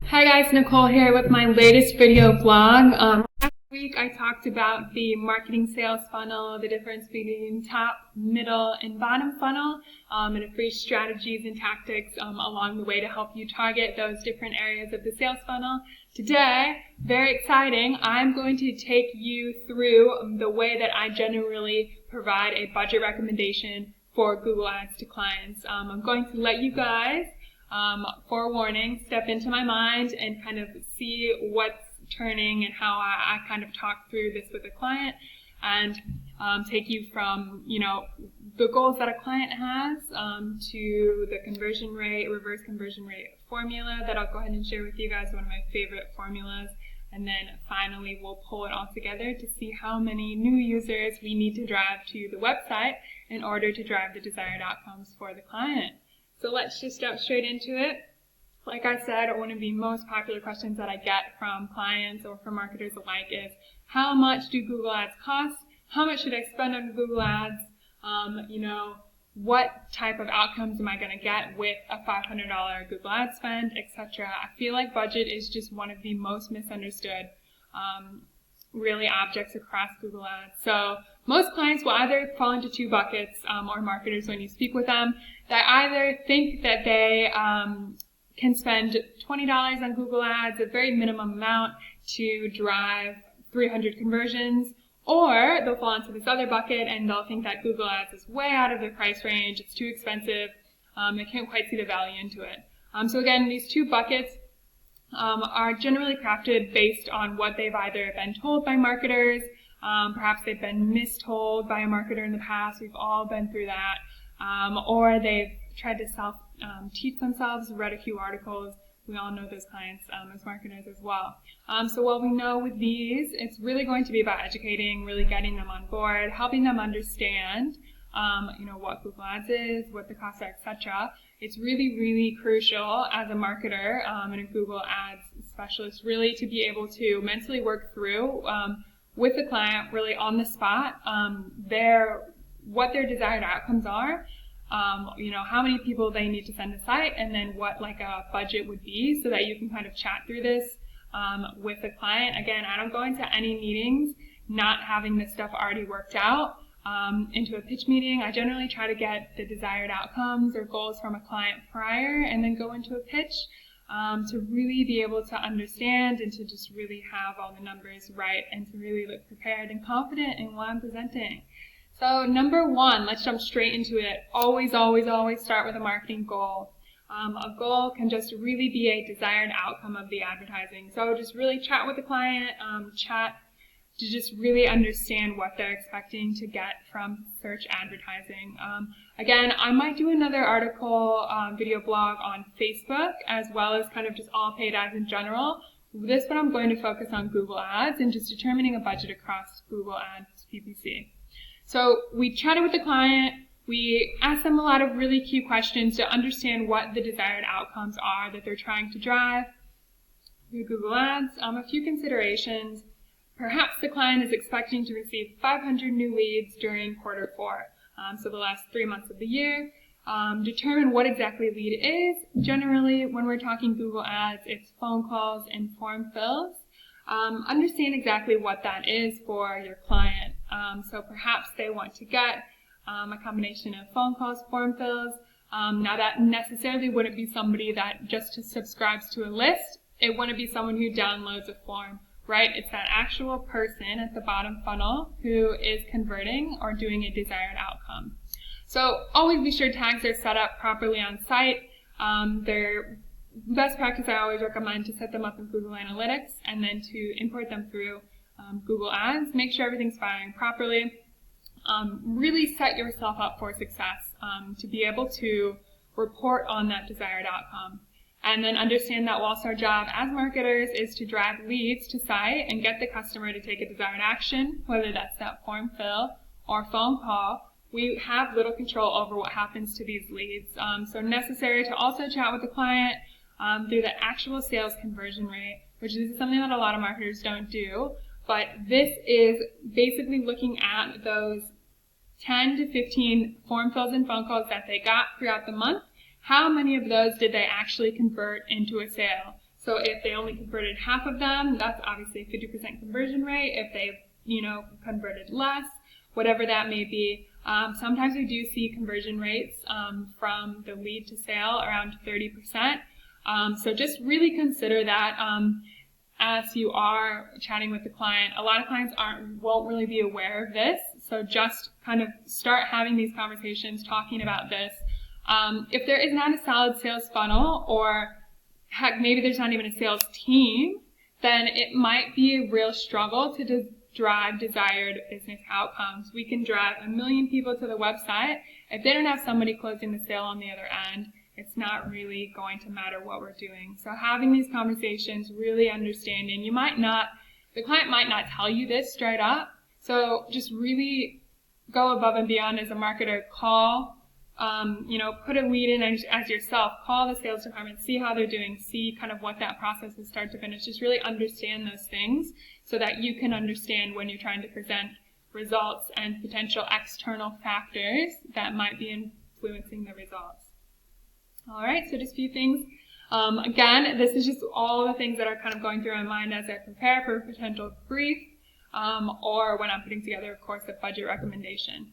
Hi guys, Nicole here with my latest video vlog. Last week I talked about the marketing sales funnel, the difference between top, middle, and bottom funnel, and the free strategies and tactics along the way to help you target those different areas of the sales funnel. Today, very exciting, I'm going to take you through the way that I generally provide a budget recommendation for Google Ads to clients. I'm going to let you guys forewarning, step into my mind and kind of see what's turning and how I kind of talk through this with a client and take you from, the goals that a client has to the conversion rate, reverse conversion rate formula that I'll go ahead and share with you guys, one of my favorite formulas. And then finally, we'll pull it all together to see how many new users we need to drive to the website in order to drive the desired outcomes for the client. So let's just jump straight into it. Like I said, one of the most popular questions that I get from clients or from marketers alike is, how much do Google Ads cost? How much should I spend on Google Ads? What type of outcomes am I going to get with a $500 Google Ad spend, etc. I feel like budget is just one of the most misunderstood really objects across Google Ads. So most clients will either fall into two buckets, or marketers when you speak with them. They either think that they can spend $20 on Google Ads, a very minimum amount, to drive 300 conversions, or they'll fall into this other bucket and they'll think that Google Ads is way out of their price range, it's too expensive, they can't quite see the value into it. So again, these two buckets are generally crafted based on what they've either been told by marketers, perhaps they've been mistold by a marketer in the past, we've all been through that, or they've tried to self-teach themselves, read a few articles. We all know those clients as marketers as well. So what we know with these, it's really going to be about educating, really getting them on board, helping them understand what Google Ads is, what the costs are, etc. It's really, really crucial as a marketer and a Google Ads specialist really to be able to mentally work through with the client really on the spot what their desired outcomes are, how many people they need to send to site, and then what like a budget would be so that you can kind of chat through this with the client. Again, I don't go into any meetings not having this stuff already worked out. Into a pitch meeting, I generally try to get the desired outcomes or goals from a client prior and then go into a pitch to really be able to understand and to just really have all the numbers right and to really look prepared and confident in what I'm presenting. So number one, let's jump straight into it. Always, always, always start with a marketing goal. A goal can just really be a desired outcome of the advertising. So just really chat with the client, chat to just really understand what they're expecting to get from search advertising. Again, I might do another article, video blog on Facebook, as well as kind of just all paid ads in general. This one I'm going to focus on Google Ads and just determining a budget across Google Ads PPC. So we chatted with the client, we asked them a lot of really key questions to understand what the desired outcomes are that they're trying to drive through Google Ads. A few considerations. Perhaps the client is expecting to receive 500 new leads during quarter 4, so the last 3 months of the year. Determine what exactly lead is. Generally, when we're talking Google Ads, it's phone calls and form fills. Understand exactly what that is for your client. So perhaps they want to get a combination of phone calls, form fills. Now that necessarily wouldn't be somebody that just subscribes to a list. It wouldn't be someone who downloads a form. Right? It's that actual person at the bottom funnel who is converting or doing a desired outcome. So always be sure tags are set up properly on site. They're best practice I always recommend to set them up in Google Analytics and then to import them through Google Ads. Make sure everything's firing properly. Really set yourself up for success to be able to report on that desired outcome. And then understand that whilst our job as marketers is to drive leads to site and get the customer to take a desired action, whether that's that form fill or phone call, we have little control over what happens to these leads. So necessary to also chat with the client through the actual sales conversion rate, which is something that a lot of marketers don't do. But this is basically looking at those 10 to 15 form fills and phone calls that they got throughout the month. How many of those did they actually convert into a sale? So So if they only converted half of them, that's obviously a 50% conversion rate. If they, converted less, whatever that may be. Sometimes we do see conversion rates from the lead to sale around 30%. So just really consider that as you are chatting with the client. A lot of clients won't really be aware of this. So just kind of start having these conversations, talking about this. If there is not a solid sales funnel, or heck, maybe there's not even a sales team, then it might be a real struggle to drive desired business outcomes. We can drive 1 million people to the website. If they don't have somebody closing the sale on the other end, it's not really going to matter what we're doing. So having these conversations, really understanding, the client might not tell you this straight up. So just really go above and beyond as a marketer. Call, put a lead in as yourself. Call the sales department, see how they're doing, see kind of what that process is start to finish. Just really understand those things so that you can understand when you're trying to present results and potential external factors that might be influencing the results. All right, so just a few things. Again, this is just all the things that are kind of going through my mind as I prepare for a potential brief or when I'm putting together, of course, a budget recommendation.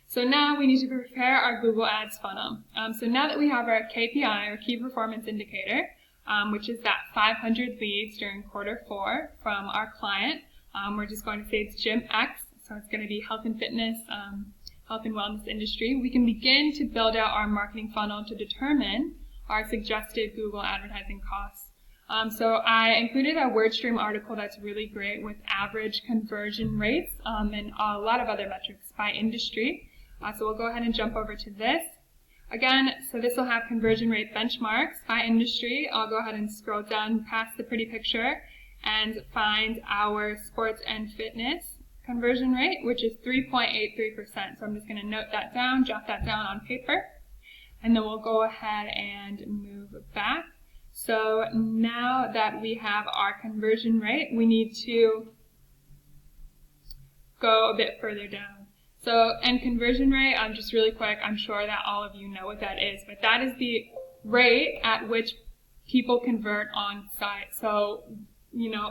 So now we need to prepare our Google Ads funnel. So now that we have our KPI, or key performance indicator, which is that 500 leads during Q4 from our client, we're just going to say it's Gym X, so it's going to be health and fitness, health and wellness industry. We can begin to build out our marketing funnel to determine our suggested Google advertising costs. So I included a WordStream article that's really great with average conversion rates and a lot of other metrics by industry. So we'll go ahead and jump over to this. Again, so this will have conversion rate benchmarks by industry. I'll go ahead and scroll down past the pretty picture and find our sports and fitness conversion rate, which is 3.83%. So I'm just going to note that down, jot that down on paper, and then we'll go ahead and move back. So now that we have our conversion rate, we need to go a bit further down. So, and conversion rate, just really quick, I'm sure that all of you know what that is, but that is the rate at which people convert on site. So,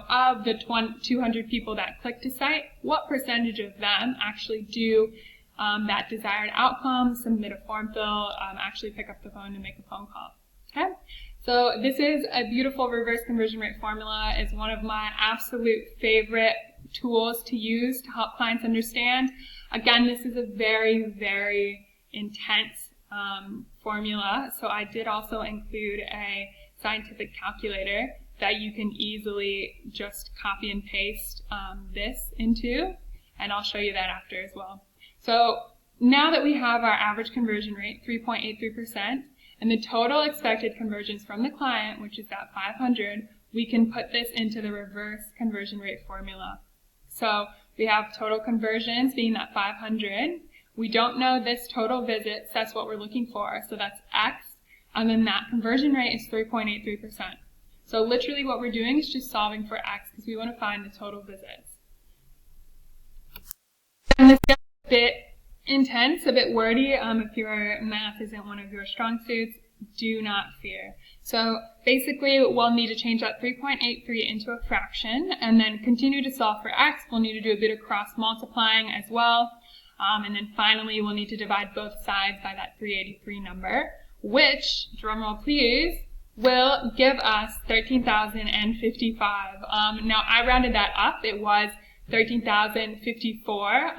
of the 200 people that click to site, what percentage of them actually do that desired outcome, submit a form fill, actually pick up the phone and make a phone call. Okay? So this is a beautiful reverse conversion rate formula. It's one of my absolute favorite tools to use to help clients understand. Again, this is a very, very intense formula. So I did also include a scientific calculator that you can easily just copy and paste this into, and I'll show you that after as well. So now that we have our average conversion rate, 3.83%, and the total expected conversions from the client, which is that 500, we can put this into the reverse conversion rate formula. So we have total conversions being that 500. We don't know this total visits, that's what we're looking for, so that's X, and then that conversion rate is 3.83%. So literally what we're doing is just solving for X because we want to find the total visits. And this gets a bit intense, a bit wordy. If your math isn't one of your strong suits, do not fear. So basically we'll need to change that 3.83 into a fraction and then continue to solve for X. We'll need to do a bit of cross multiplying as well. And then finally we'll need to divide both sides by that 383 number, which, drumroll please, will give us 13,055. Now I rounded that up. It was 13,054,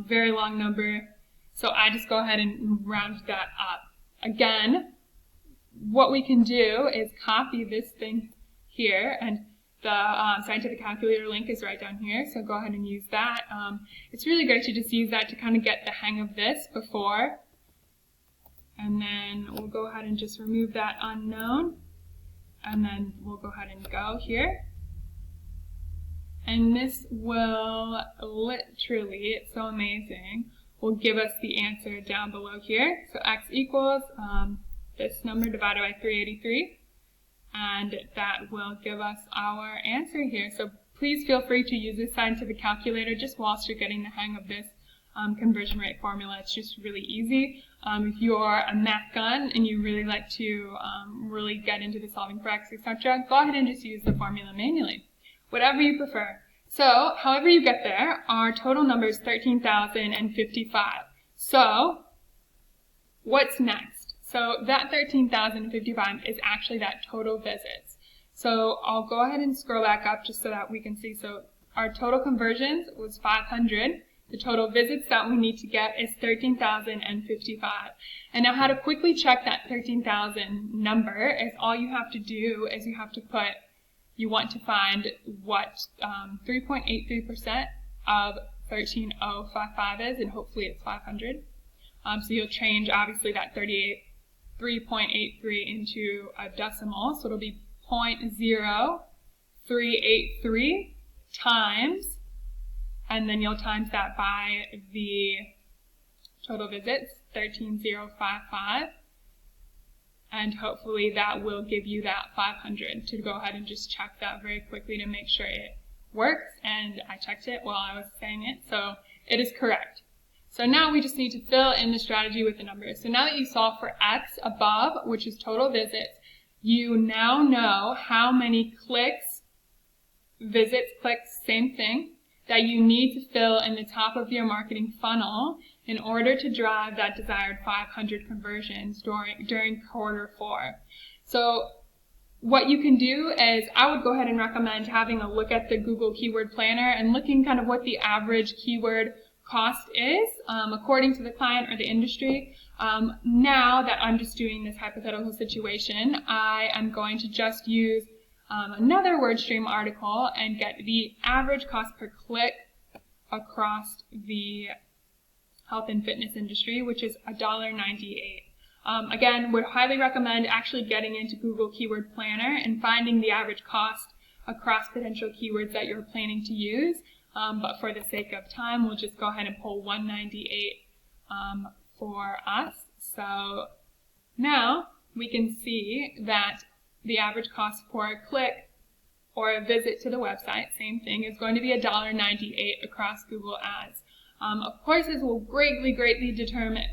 very long number. So I just go ahead and round that up. Again, what we can do is copy this thing here, and the scientific calculator link is right down here, so go ahead and use that. It's really great to just use that to kind of get the hang of this before. And then we'll go ahead and just remove that unknown. And then we'll go ahead and go here. And this will literally, it's so amazing, will give us the answer down below here. So X equals this number divided by 383. And that will give us our answer here. So please feel free to use this scientific calculator just whilst you're getting the hang of this conversion rate formula. It's just really easy. If you're a math gun and you really like to really get into the solving for x, etc., go ahead and just use the formula manually. Whatever you prefer. So, however you get there, our total number is 13,055. So, what's next? So, that 13,055 is actually that total visits. So, I'll go ahead and scroll back up just so that we can see. So, our total conversions was 500. The total visits that we need to get is 13,055. And now how to quickly check that 13,000 number is all you have to do is you have to put, you want to find what 3.83% of 13,055 is, and hopefully it's 500. So you'll change obviously that 3.83 into a decimal, so it'll be 0.0383 times, and then you'll times that by the total visits, 13,055, and hopefully that will give you that 500. To go ahead and just check that very quickly to make sure it works, and I checked it while I was saying it, so it is correct. So now we just need to fill in the strategy with the numbers. So now that you solve for x above, which is total visits, you now know how many clicks, visits, clicks, same thing, that you need to fill in the top of your marketing funnel in order to drive that desired 500 conversions during quarter 4. So what you can do is I would go ahead and recommend having a look at the Google Keyword Planner and looking kind of what the average keyword cost is according to the client or the industry. Now that I'm just doing this hypothetical situation, I am going to just use another WordStream article and get the average cost per click across the health and fitness industry, which is $1.98. Again, would highly recommend actually getting into Google Keyword Planner and finding the average cost across potential keywords that you're planning to use. But for the sake of time, we'll just go ahead and pull $1.98 for us. So now we can see that the average cost for a click or a visit to the website, same thing, is going to be $1.98 across Google Ads. Of course, this will greatly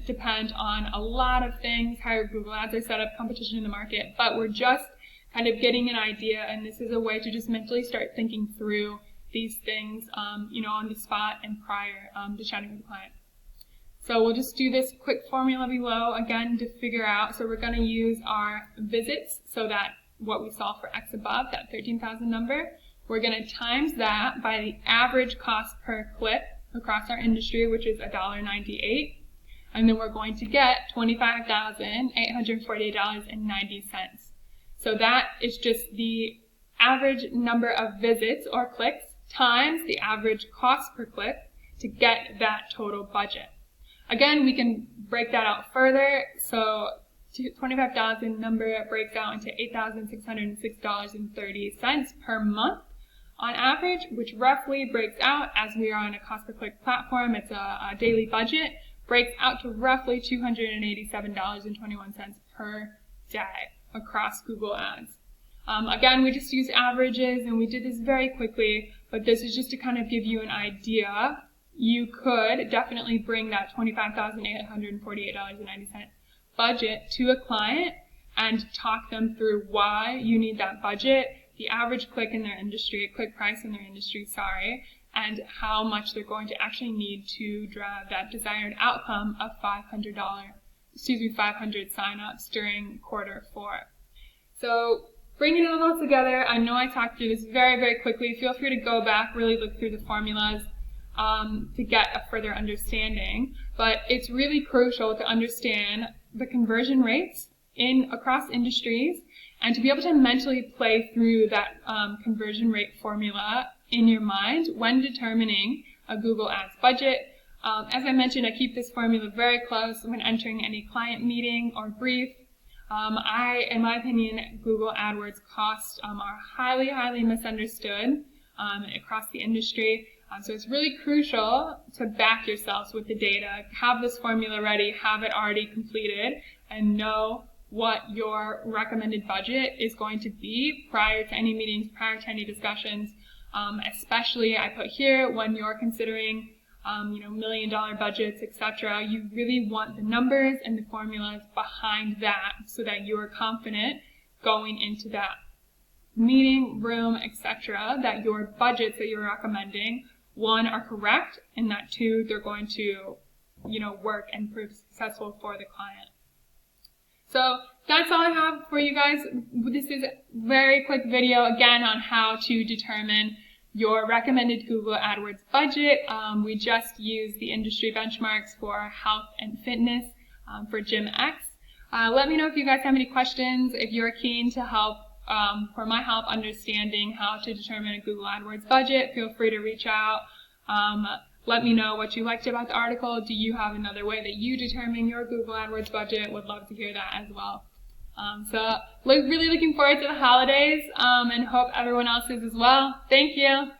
depend on a lot of things, how your Google Ads are set up, competition in the market, but we're just kind of getting an idea, and this is a way to just mentally start thinking through these things, on the spot and prior to chatting with the client. So we'll just do this quick formula below again to figure out. So we're going to use our visits, so that what we saw for x above, that 13,000 number, we're going to times that by the average cost per click across our industry, which is $1.98, and then we're going to get $25,848.90. So that is just the average number of visits or clicks times the average cost per click to get that total budget. Again, we can break that out further. So 25,000 number breaks out into $8,606.30 per month on average, which roughly breaks out, as we are on a cost per click platform, it's a daily budget, breaks out to roughly $287.21 per day across Google Ads. Again, we just use averages, and we did this very quickly, but this is just to kind of give you an idea. You could definitely bring that $25,848.90 budget to a client and talk them through why you need that budget, the average click in their industry, click price in their industry, and how much they're going to actually need to drive that desired outcome of 500 signups during quarter 4. So bringing it all together, I know I talked through this very, very quickly. Feel free to go back, really look through the formulas to get a further understanding. But it's really crucial to understand the conversion rates across industries and to be able to mentally play through that conversion rate formula in your mind when determining a Google Ads budget. As I mentioned, I keep this formula very close when entering any client meeting or brief. In my opinion, Google AdWords costs are highly, highly misunderstood across the industry. So it's really crucial to back yourselves with the data, have this formula ready, have it already completed, and know what your recommended budget is going to be prior to any meetings, prior to any discussions, especially I put here when you're considering million-dollar budgets, etc. You really want the numbers and the formulas behind that so that you are confident going into that meeting room, etc., that your budgets that you're recommending, one, are correct, and that two, they're going to, work and prove successful for the client. So that's all I have for you guys. This is a very quick video, again, on how to determine your recommended Google AdWords budget. We just used the industry benchmarks for health and fitness for Gym X. Let me know if you guys have any questions. If you're keen to help, for my help understanding how to determine a Google AdWords budget, feel free to reach out. Let me know what you liked about the article. Do you have another way that you determine your Google AdWords budget? Would love to hear that as well. So really looking forward to the holidays and hope everyone else is as well. Thank you.